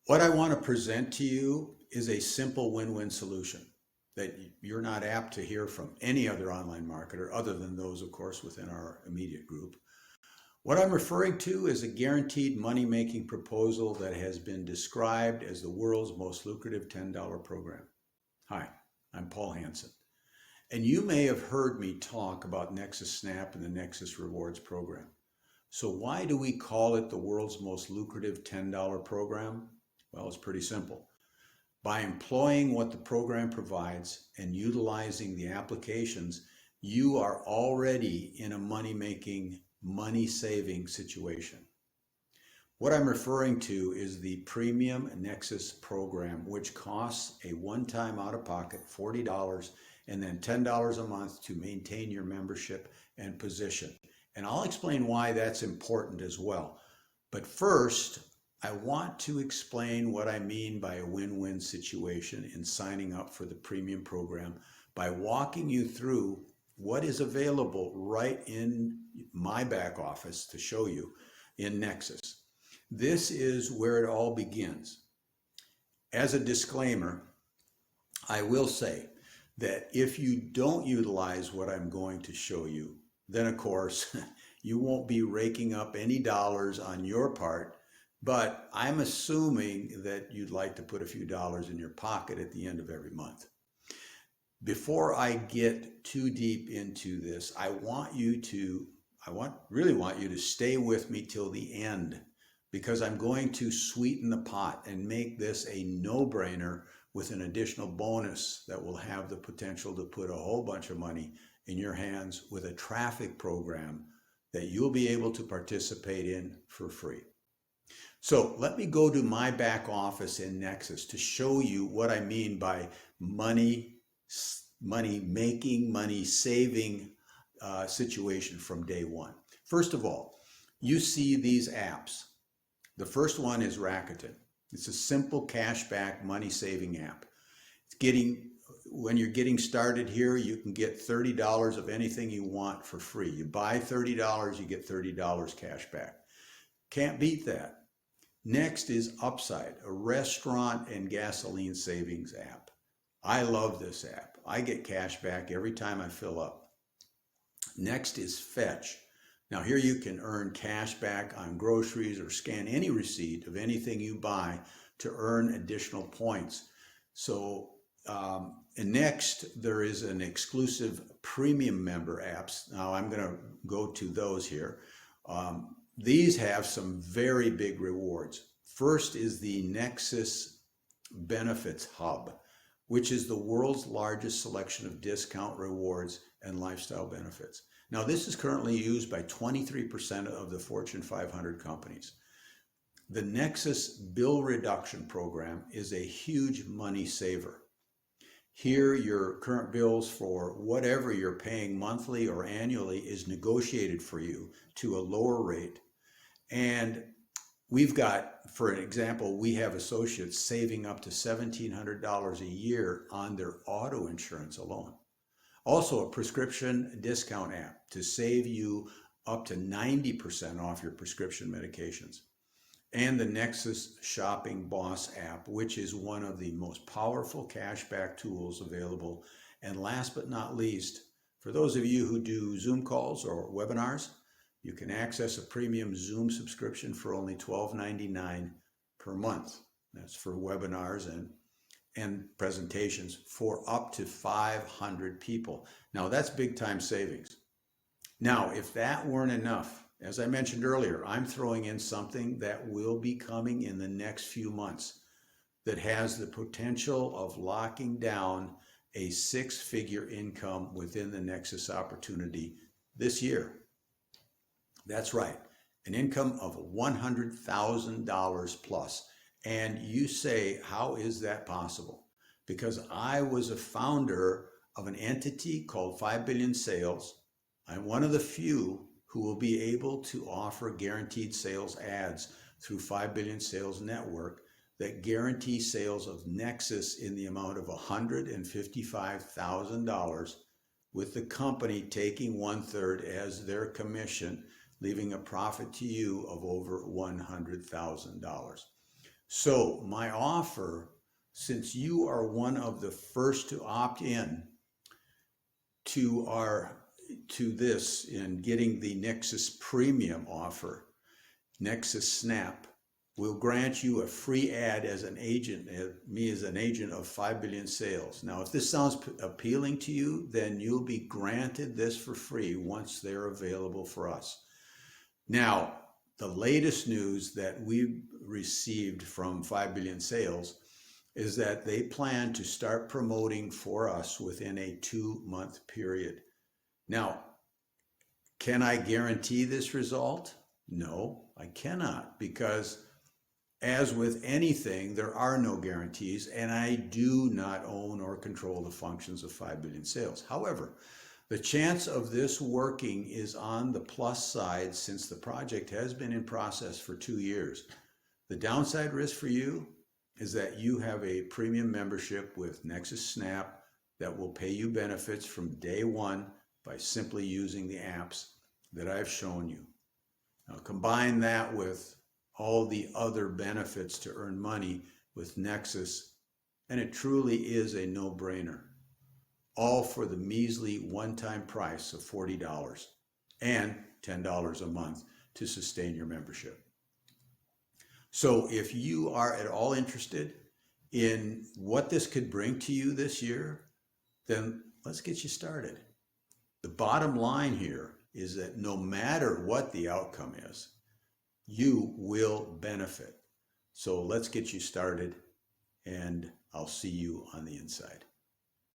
What I want to present to you is a simple win-win solution that you're not apt to hear from any other online marketer other than those, of course, within our immediate group. What I'm referring to is a guaranteed money-making proposal that has been described as the world's most lucrative $10 program. Hi, I'm Paul Hansen, and you may have heard me talk about Nexus Snap and the Nexus Rewards program. So why do we call it the world's most lucrative $10 program? Well, it's pretty simple. By employing what the program provides and utilizing the applications, you are already in a money-making, money-saving situation. What I'm referring to is the Premium Nexus program, which costs a one-time out-of-pocket $40 and then $10 a month to maintain your membership and position. And I'll explain why that's important as well. But first, I want to explain what I mean by a win-win situation in signing up for the premium program by walking you through what is available right in my back office to show you in Nexus. This is where it all begins. As a disclaimer, I will say that if you don't utilize what I'm going to show you, then of course you won't be raking up any dollars on your part. But I'm assuming that you'd like to put a few dollars in your pocket at the end of every month. Before I get too deep into this, I really want you to stay with me till the end, because I'm going to sweeten the pot and make this a no-brainer with an additional bonus that will have the potential to put a whole bunch of money in your hands with a traffic program that you'll be able to participate in for free. So let me go to my back office in Nexus to show you what I mean by money making, money saving situation from day one. First of all, you see these apps. The first one is Rakuten. It's a simple cashback money saving app. When you're getting started here, you can get $30 of anything you want for free. You buy $30, you get $30 cash back. Can't beat that. Next is Upside, a restaurant and gasoline savings app. I love this app. I get cash back every time I fill up. Next is Fetch. Now here you can earn cash back on groceries or scan any receipt of anything you buy to earn additional points. And next there is an exclusive premium member apps. Now I'm going to go to those here. These have some very big rewards. First is the Nexus Benefits Hub, which is the world's largest selection of discount rewards and lifestyle benefits. Now, this is currently used by 23% of the Fortune 500 companies. The Nexus Bill Reduction Program is a huge money saver. Here, your current bills for whatever you're paying monthly or annually is negotiated for you to a lower rate. And we've got, for an example, we have associates saving up to $1,700 a year on their auto insurance alone. Also, a prescription discount app to save you up to 90% off your prescription medications. And the Nexus Shopping Boss app, which is one of the most powerful cashback tools available. And last but not least, for those of you who do Zoom calls or webinars, you can access a premium Zoom subscription for only $12.99 per month. That's for webinars and presentations for up to 500 people. Now that's big time savings. Now, if that weren't enough, as I mentioned earlier, I'm throwing in something that will be coming in the next few months that has the potential of locking down a six-figure income within the Nexus opportunity this year. That's right, an income of $100,000 plus. And you say, how is that possible? Because I was a founder of an entity called 5 Billion Sales. I'm one of the few who will be able to offer guaranteed sales ads through 5 Billion Sales Network that guarantee sales of Nexus in the amount of $155,000, with the company taking 1/3 as their commission, leaving a profit to you of over $100,000. So my offer, since you are one of the first to opt in to this in getting the Nexus Premium offer, Nexus Snap will grant you a free ad as an agent, me as an agent of 5 billion sales. Now, if this sounds appealing to you, then you'll be granted this for free once they're available for us. Now, the latest news that we've received from 5 billion sales is that they plan to start promoting for us within a 2-month period. Now, can I guarantee this result? No, I cannot, because as with anything, there are no guarantees, and I do not own or control the functions of 5 billion sales. However, the chance of this working is on the plus side since the project has been in process for 2 years. The downside risk for you is that you have a premium membership with Nexus Snap that will pay you benefits from day one by simply using the apps that I've shown you. Now combine that with all the other benefits to earn money with Nexus, and it truly is a no-brainer. All for the measly one-time price of $40 and $10 a month to sustain your membership. So if you are at all interested in what this could bring to you this year, then let's get you started. The bottom line here is that no matter what the outcome is, you will benefit. So let's get you started, and I'll see you on the inside.